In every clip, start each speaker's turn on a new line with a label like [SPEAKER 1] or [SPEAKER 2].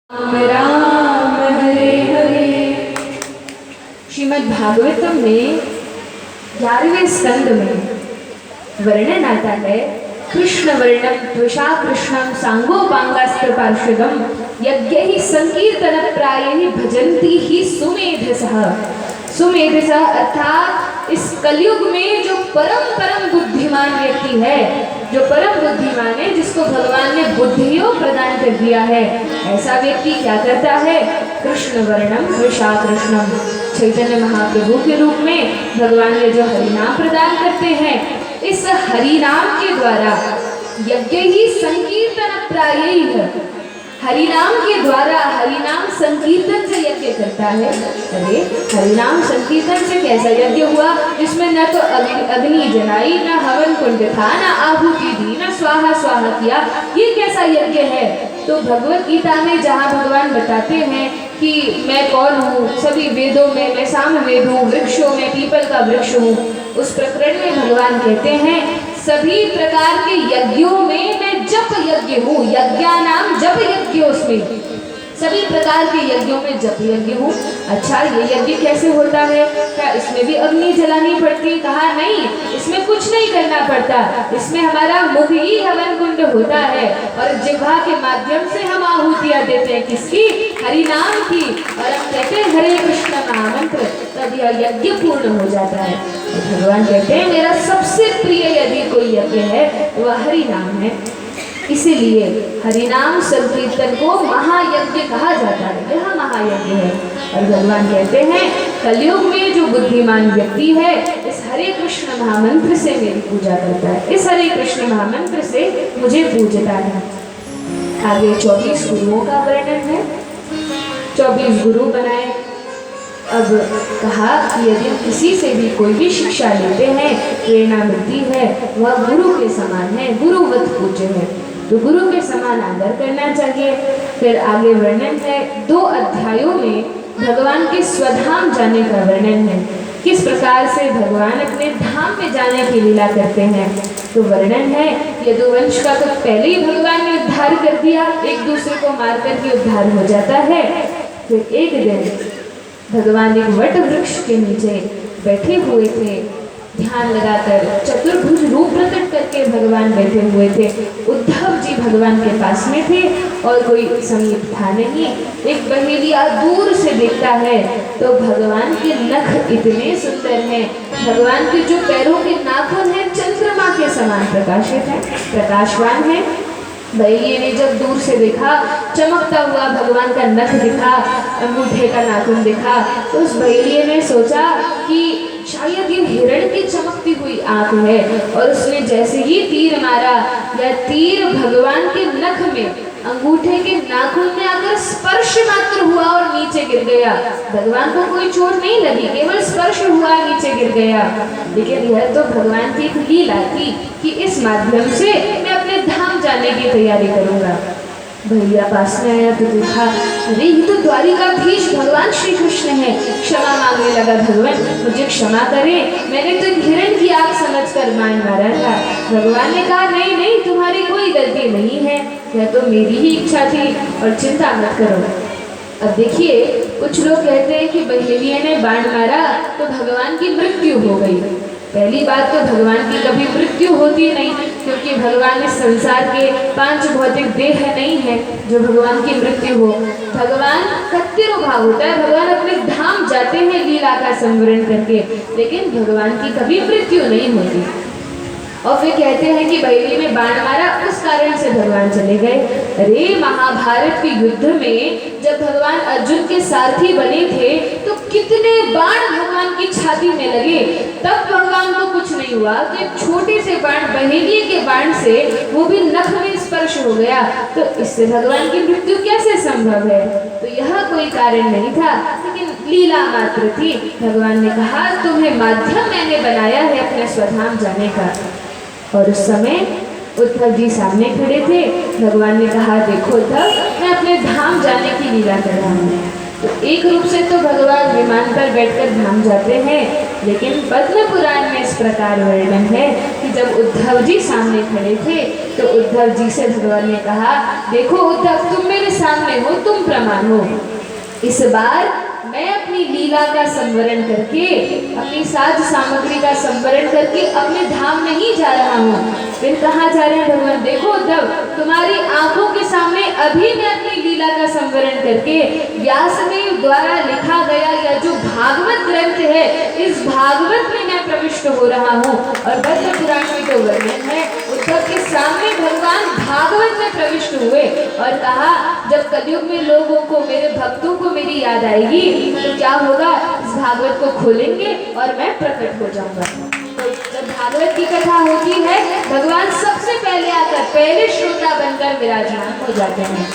[SPEAKER 1] राम राम हरे हरे। श्रीमद् भागवतम में 11वें स्कंद में वर्णन आता है। कृष्ण वर्णम त्वषा कृष्णम सांगोपांगास्त्र पार्षदम यज्ञ संकीर्तन प्राय भजन्ति ही सुमेधसः। सुमेधसः अर्थात इस कलयुग में जो परम बुद्धिमान व्यक्ति है, जो परम बुद्धिमान है, जिसको भगवान ने बुद्धियों प्रदान कर दिया है, ऐसा व्यक्ति क्या करता है? कृष्ण वर्णम त्वषा कृष्णम, चैतन्य महाप्रभु के रूप में भगवान ने जो हरिनाम प्रदान करते हैं, इस हरिनाम के द्वारा यज्ञ ही संकीर्तन प्रायैः, हरिनाम के द्वारा हरिनाम संकीर्तन से यज्ञ करता है। अरे हरिनाम संकीर्तन से कैसा यज्ञ हुआ जिसमें न तो अग्नि जलाई, न हवन कुंड था, न आहुति दी, न स्वाहा स्वाहा किया? ये कैसा यज्ञ है? तो भगवत गीता में जहाँ भगवान बताते हैं कि मैं कौन हूँ, सभी वेदों में मैं साम वेद हूँ, वृक्षों में पीपल का वृक्ष हूँ, उस प्रकरण में भगवान कहते हैं सभी प्रकार के यज्ञों में मैं जप यज्ञ हूँ, यज्ञानाम जप यज्ञोस्मि, सभी प्रकार के यज्ञों में जप यज्ञ हूँ। अच्छा, ये यज्ञ कैसे होता है? क्या इसमें भी अग्नि जलानी पड़ती? कहा नहीं, इसमें कुछ नहीं करना पड़ता, इसमें हमारा मुख ही हवन कुंड होता है और जिह्वा के माध्यम से हम आहुतियाँ देते हैं। किसकी? हरिनाम की। और हम कहते हैं हरे कृष्ण महामंत्र, तब यह यज्ञ पूर्ण हो जाता है। तो भगवान कहते हैं मेरा सबसे प्रिय यदि कोई यज्ञ है वह हरिनाम है, इसीलिए हरिनाम संकीर्तन को महायज्ञ कहा जाता है। यह महायज्ञ है। और भगवान कहते हैं कलयुग में जो बुद्धिमान व्यक्ति है इस हरे कृष्ण महामंत्र से मेरी पूजा करता है, इस हरे कृष्ण महामंत्र से मुझे पूजता है। आगे 24 गुरुओं का वर्णन है। 24 गुरु बनाए। अब कहा कि यदि किसी से भी कोई भी शिक्षा लेते हैं, प्रेरणा मिलती है, वह गुरु के समान है, गुरुवत पूज्य है, तो गुरु के समान आदर करना चाहिए। फिर आगे वर्णन है 2 अध्यायों में भगवान के स्वधाम जाने का वर्णन है, किस प्रकार से भगवान अपने धाम में जाने की लीला करते हैं। तो वर्णन है यदुवंश का तो पहले ही भगवान ने उद्धार कर दिया, एक दूसरे को मार करके उद्धार हो जाता है। फिर एक दिन भगवान एक वट वृक्ष के नीचे बैठे हुए थे, ध्यान लगाकर चतुर्भुज रूप प्रकट करके भगवान बैठे हुए थे। उद्धव जी भगवान के पास में थे और कोई समीप था नहीं। एक बहेलिया दूर से देखता है तो भगवान के नख इतने सुंदर हैं, भगवान के जो पैरों के नाखून हैं चंद्रमा के समान प्रकाशित हैं, प्रकाशवान हैं। बहेलिये ने जब दूर से देखा, चमकता हुआ भगवान का नख दिखा, अंगूठे का नाखून दिखा, तो उस बहेलिये ने सोचा कि शायद ये हिरण की चमकती हुई आंख है, और उसने जैसे ही तीर मारा, या तीर भगवान के नख में अंगूठे के नाखून में आकर स्पर्श मात्र हुआ और नीचे गिर गया। भगवान को कोई चोट नहीं लगी, केवल स्पर्श हुआ, नीचे गिर गया। लेकिन यह तो भगवान की एक लीला थी कि इस माध्यम से मैं अपने धाम जाने की तैयारी करूंगा। भैया पास में आया तो देखा, अरे ये तो द्वारिकाधीश भगवान श्री कृष्ण है। क्षमा मांगने लगा, भगवान मुझे क्षमा करें, मैंने तो एक हिरण की आंख समझकर मान मारा था। भगवान ने कहा नहीं नहीं, तुम्हारी कोई गलती नहीं है, यह तो मेरी ही इच्छा थी और चिंता मत करो। अब देखिए, कुछ लोग कहते हैं कि बहेलिये ने बाण मारा तो भगवान की मृत्यु हो गई। पहली बात तो भगवान की कभी मृत्यु होती नहीं, क्योंकि भगवान इस संसार के 5 भौतिक देह नहीं है जो भगवान की मृत्यु हो। भगवान का तिरुभाव होता है, भगवान अपने धाम जाते हैं लीला का संवरण करके, लेकिन भगवान की कभी मृत्यु नहीं होती। और फिर कहते हैं कि बहेलिये ने बाण मारा, उस कारण से भगवान चले गए। अरे महाभारत के युद्ध में जब भगवान अर्जुन के सारथी बने थे तो कितने बाण भगवान की छाती में लगे, तब भगवान को कुछ नहीं हुआ। तो एक छोटे से बाण, बहेलिये के बाण से, वो भी नख में स्पर्श हो गया, तो इससे भगवान की मृत्यु कैसे संभव है? तो यह कोई कारण नहीं था, लेकिन लीला मात्र थी। भगवान ने कहा तुम्हें माध्यम मैंने बनाया है अपने स्वधाम जाने का। और उस समय उद्धव जी सामने खड़े थे। भगवान ने कहा देखो उद्धव, मैं अपने धाम जाने की लीला कर रहा हूँ। तो एक रूप से तो भगवान विमान पर बैठकर धाम जाते हैं, लेकिन पद्म पुराण में इस प्रकार वर्णन है कि जब उद्धव जी सामने खड़े थे तो उद्धव जी से भगवान ने कहा, देखो उद्धव, तुम मेरे सामने हो, तुम प्रमाण हो। इस बार मैं अपनी लीला का संवरण करके, अपनी साज सामग्री का संवरण करके अपने धाम में ही जा रहा हूँ। फिर कहाँ जा रहे हैं भगवान? देखो उद्धव, तुम्हारी आंखों के सामने अभी मैं अपनी लीला का संवरण करके व्यासदेव द्वारा लिखा गया यह जो भागवत ग्रंथ है, इस भागवत में मैं प्रविष्ट हो रहा हूँ। और पद्म पुराण में जो वर्णन है, उद्धव के सामने भगवान भागवत में प्रविष्ट हुए और कहा, जब कलयुग में लोगों को, मेरे भक्तों को मेरी याद आएगी तो क्या होगा, इस भागवत को खोलेंगे और मैं प्रकट हो जाऊंगा। तो जब भागवत की कथा होती है, भगवान सबसे पहले आकर पहले श्रोता बनकर विराजमान हो जाते हैं।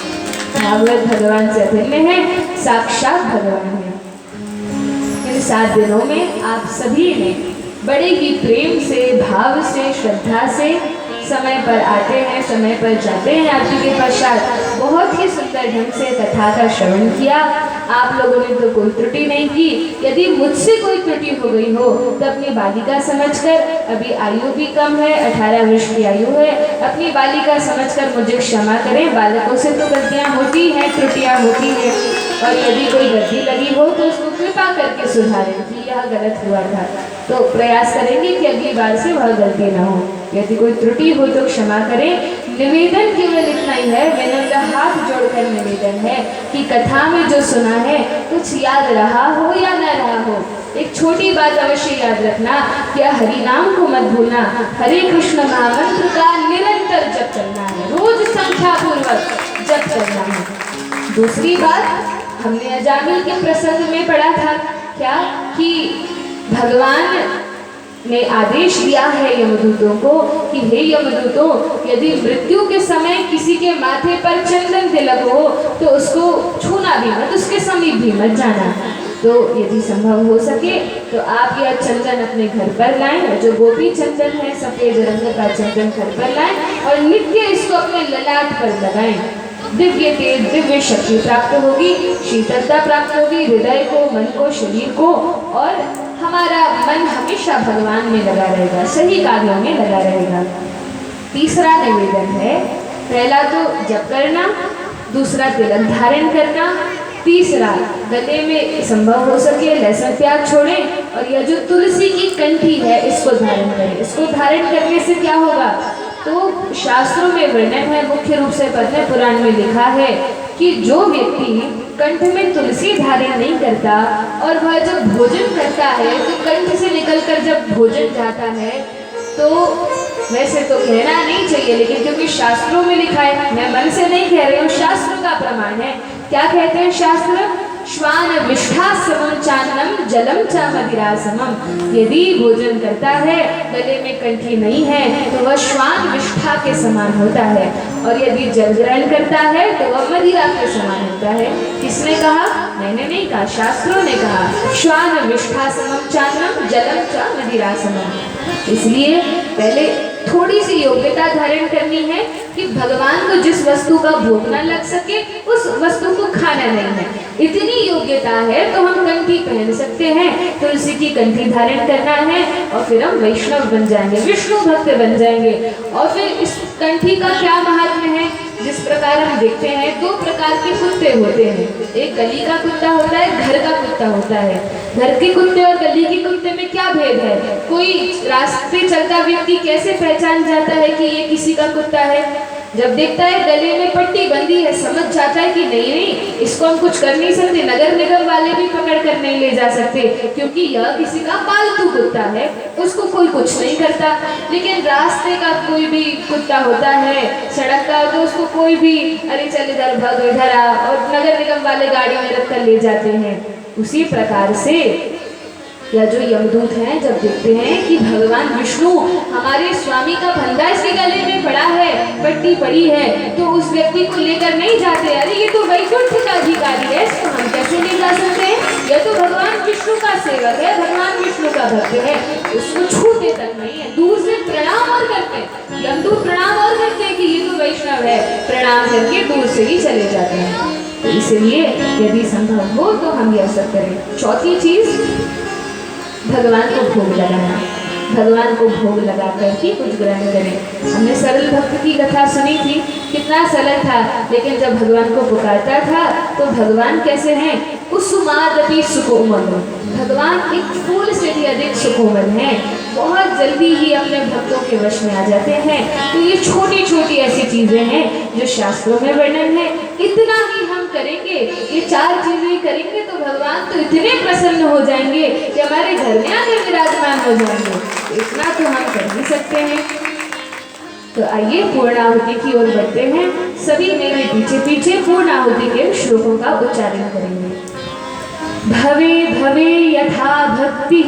[SPEAKER 1] भागवत भगवान से अभिन्न है, साक्षात भगवान है। इन 7 दिनों में आप सभी ने बड़े ही प्रेम से, भाव से, श्रद्धा से समय पर आते हैं, समय पर जाते हैं। आरती के पश्चात बहुत ही सुंदर ढंग से कथा का श्रवण किया। आप लोगों ने तो कोई त्रुटि नहीं की। यदि मुझसे कोई त्रुटि हो गई हो तो अपनी बालिका समझकर, अभी आयु भी कम है, 18 वर्ष की आयु है, अपनी बालिका समझकर मुझे क्षमा करें। बालकों से तो गलतियाँ होती हैं, त्रुटियाँ होती हैं, और यदि कोई गलती लगी हो तो उसको कृपा करके सुधारें कि यह गलत हुआ था। तो प्रयास करेंगे कि अगली बार से वह गलती ना हो। यदि कोई त्रुटि हो तो क्षमा करें। निवेदन केवल इतना ही है, विनम्र हाथ जोड़कर निवेदन है कि कथा में जो सुना है कुछ याद रहा हो या न रहा हो, एक छोटी बात अवश्य याद रखना, क्या हरि नाम को मत भूलना। हरे कृष्ण महामंत्र का निरंतर जप करना है, रोज संख्या पूर्वक जप करना है। दूसरी बात, हमने अजामिल के प्रसंग में पढ़ा था क्या कि भगवान ने आदेश दिया है यमदूतों को कि हे यमदूतों, यदि मृत्यु के समय किसी के माथे पर चंदन तिलक हो तो उसको छूना भी मत, उसके समीप भी मत जाना। तो यदि संभव हो सके तो आप यह चंदन अपने घर पर लाएं, जो गोपी चंदन है, सफेद रंग का चंदन घर पर लाएं और नित्य इसको अपने ललाट पर लगाएं। दिव्य तेज, दिव्य शक्ति प्राप्त होगी, शीतलता प्राप्त होगी हृदय को, मन को, शरीर को, और हमारा मन हमेशा भगवान में लगा रहेगा, सही कार्यों में लगा रहेगा। तीसरा निवेदन है, पहला तो जप करना, दूसरा तिलक धारण करना, तीसरा गले में संभव हो सके लहसुन प्याज छोड़ें, और यह जो तुलसी की कंठी है इसको धारण करें। इसको धारण करने से क्या होगा, तो शास्त्रों में वर्णन है, मुख्य रूप से पद्म पुराण में लिखा है कि जो व्यक्ति कंठ में तुलसी धारण नहीं करता और वह जब भोजन करता है तो कंठ से निकलकर जब भोजन जाता है, तो वैसे तो कहना नहीं चाहिए, लेकिन क्योंकि शास्त्रों में लिखा है, मैं मन से नहीं कह रही हूँ, शास्त्रों का प्रमाण है। क्या कहते हैं शास्त्र? श्वान विष्ठा समम चान्नम जलम चा मदिरा समम। यदि भोजन करता है, गले में कंठी नहीं है, तो वह श्वान विष्ठा के समान होता है, और यदि जल ग्रहण करता है तो वह मदिरा के समान होता है। किसने कहा? मैंने नहीं कहा, शास्त्रों ने कहा। श्वान विष्ठा समम चान्नम जलम चा मदिरा समम। इसलिए पहले थोड़ी सी योग्यता धारण करनी है कि भगवान को जिस वस्तु का भोग न लग सके उस वस्तु को खाना नहीं है, इतनी योग्यता है तो हम कंठी पहन सकते हैं, तुलसी की कंठी धारण करना है, और फिर हम वैष्णव बन जाएंगे, विष्णु भक्त बन जाएंगे। और फिर इस कंठी का क्या महत्व है? जिस प्रकार हम देखते हैं 2 प्रकार के कुत्ते होते हैं, एक गली का कुत्ता होता है, घर का कुत्ता होता है। घर के कुत्ते और गली के कुत्ते में क्या भेद है? कोई रास्ते चलता व्यक्ति कैसे पहचान जाता है कि ये किसी का कुत्ता है? जब देखता है गले में पट्टी बंधी है, समझ जाता है कि नहीं नहीं, इसको हम कुछ कर नहीं सकते, नगर निगम वाले भी पकड़ कर नहीं ले जा सकते, क्योंकि यह किसी का पालतू कुत्ता है, उसको कोई कुछ नहीं करता। लेकिन रास्ते का कोई भी कुत्ता होता है, सड़क का, तो उसको कोई भी अरे चल इधर भाग इधर आ, और नगर निगम वाले गाड़ी में रख कर ले जाते हैं। उसी प्रकार से या जो यमदूत हैं, जब देखते हैं कि भगवान विष्णु हमारे स्वामी का फंदा इसके गले में पड़ा है, पट्टी पड़ी है, तो उस व्यक्ति को लेकर नहीं जाते, अरे ये तो वैकुंठ का अधिकारी है, इसको हम कैसे ले जा सकते हैं? यह तो भगवान विष्णु का सेवक है, भगवान विष्णु का भक्त है, उसको छूते तक नहीं है, दूर से प्रणाम और करते हैं। यमदूत प्रणाम और करते हैं कि ये तो वैष्णव है, प्रणाम करके दूर से ही चले जाते हैं। तो इसलिए यदि संभव हो तो हम यह सब करें। चौथी चीज, भगवान को भोग लगाना। भगवान को भोग लगाकर ही कुछ ग्रहण करें। हमने सरल भक्त की कथा सुनी थी, कितना सरल था, लेकिन जब भगवान को पुकारता था तो भगवान कैसे हैं? कुसुमादपि सुकोमल, भगवान एक फूल से भी अधिक सुकोमल हैं, बहुत जल्दी ही अपने भक्तों के वश में आ जाते हैं। तो ये छोटी छोटी ऐसी चीज़ें हैं जो शास्त्रों में वर्णन है। इतना ही हम करेंगे, ये 4 चीज़ें करेंगे तो भगवान तो इतने प्रसन्न हो जाएंगे कि हमारे घर में आकर विराजमान हो जाएंगे। इतना तो हम कर ही सकते हैं। तो आइए पूर्णाहुति की ओर बढ़ते हैं। सभी मेरे पीछे पीछे पूर्णाहुति के श्लोकों का उच्चारण करेंगे। भवे भवे यथा भक्ति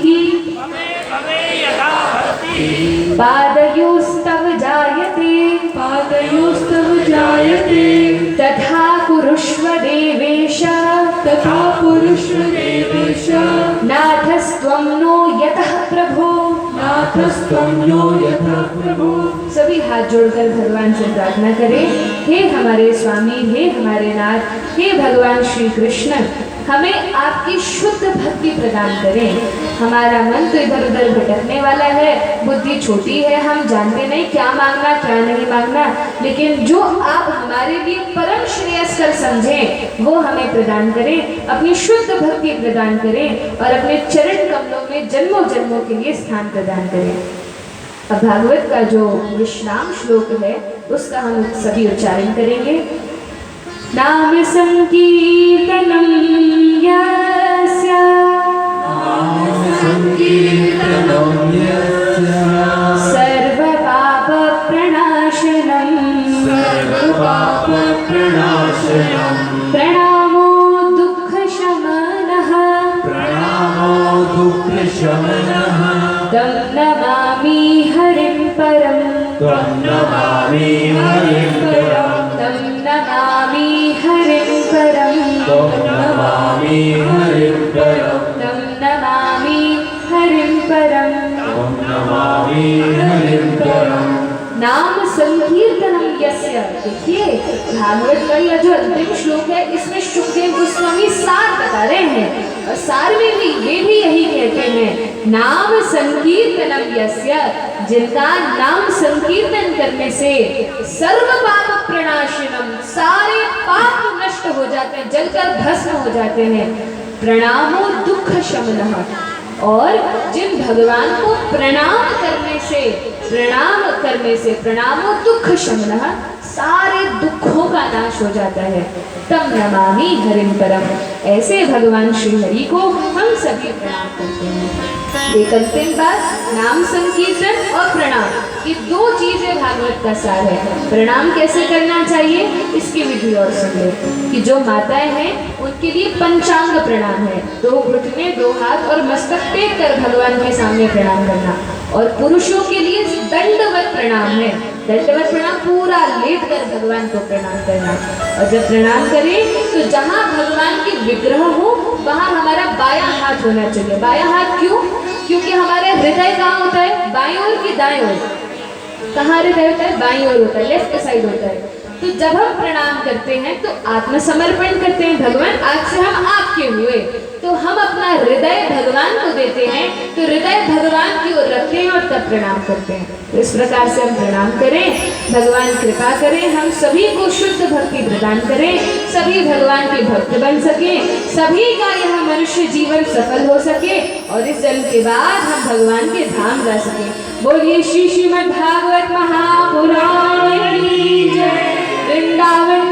[SPEAKER 1] पादयोस्तव जायते तथा कुरुष्व देवेश नाथस्त्वं नो यतः प्रभो। सभी हाथ जोड़कर भगवान से प्रार्थना करें, हे हमारे स्वामी, हे हमारे नाथ, हे भगवान श्री कृष्ण, हमें आपकी शुद्ध भक्ति प्रदान करें। हमारा मन तो इधर उधर भटकने वाला है, बुद्धि छोटी है, हम जानते नहीं क्या मांगना क्या नहीं मांगना, लेकिन जो आप हमारे लिए परम श्रेयस्कर समझें वो हमें प्रदान करें, अपनी शुद्ध भक्ति प्रदान करें और अपने चरण कमलों में जन्मों जन्मों के लिए स्थान प्रदान करें। अब भागवत का जो विश्राम श्लोक है उसका हम सभी उच्चारण करेंगे। नाम संकीर्तनम यस्य सर्वपाप प्रणाशनम प्रणामो दुःख शमनः तं नमामि हरिं परं तं नमामि हरिं परं। नाम संकीर्तनम यस्य। देखिए भागवत का यह जो अंतिम श्लोक है इसमें सुखदेव गोस्वामी सार बता रहे हैं और सार में भी ये भी यही कहते हैं, नाम संकीर्तनम यस्य, जिनका नाम संकीर्तन करने से सर्व पाप प्रणाशनम, सारे पाप नष्ट हो जाते हैं, जलकर भस्म हो जाते हैं। प्रणामो दुःख शमनः, और जिन भगवान को प्रणाम करने से प्रणामो दुःख शमनः, सारे दुखों का नाश हो जाता है। तम नमामि हरिं परम, ऐसे भगवान श्री हरि को हम सभी प्रणाम करते हैं। एक अंतिम बात, नाम संकीर्तन और प्रणाम, ये 2 चीजें भागवत का सार है। प्रणाम कैसे करना चाहिए इसकी विधि और सुन ले कि जो माताएं हैं उनके लिए पंचांग प्रणाम है, 2 घुटने 2 हाथ और मस्तक टेक कर भगवान के सामने प्रणाम करना, और पुरुषों के लिए दंडवत प्रणाम है, दंडवत प्रणाम पूरा लेट कर भगवान को प्रणाम करना। और जब प्रणाम करें तो जहाँ भगवान की विग्रह हो वहाँ हमारा बायां हाथ होना चाहिए। बायां हाथ क्यों? क्योंकि हमारा हृदय कहाँ होता है? बाईं ओर की दाईं ओर? कहाँ हृदय होता है? बाईं ओर होता है, लेफ्ट साइड होता है। तो जब हम प्रणाम करते हैं तो आत्मसमर्पण करते हैं, भगवान आज से हम आपके हुए, तो हम अपना हृदय भगवान को देते हैं, तो हृदय भगवान की ओर रखते हैं और तब प्रणाम करते हैं। तो इस प्रकार से हम प्रणाम करें, भगवान कृपा करें, हम सभी को शुद्ध भक्ति प्रदान करें, सभी भगवान के भक्त बन सके, सभी का यह मनुष्य जीवन सफल हो सके और इस जन्म के बाद हम भगवान के धाम जा सके। बोलिए श्री श्रीमद् भागवत महापुराण की जय। वृंदावन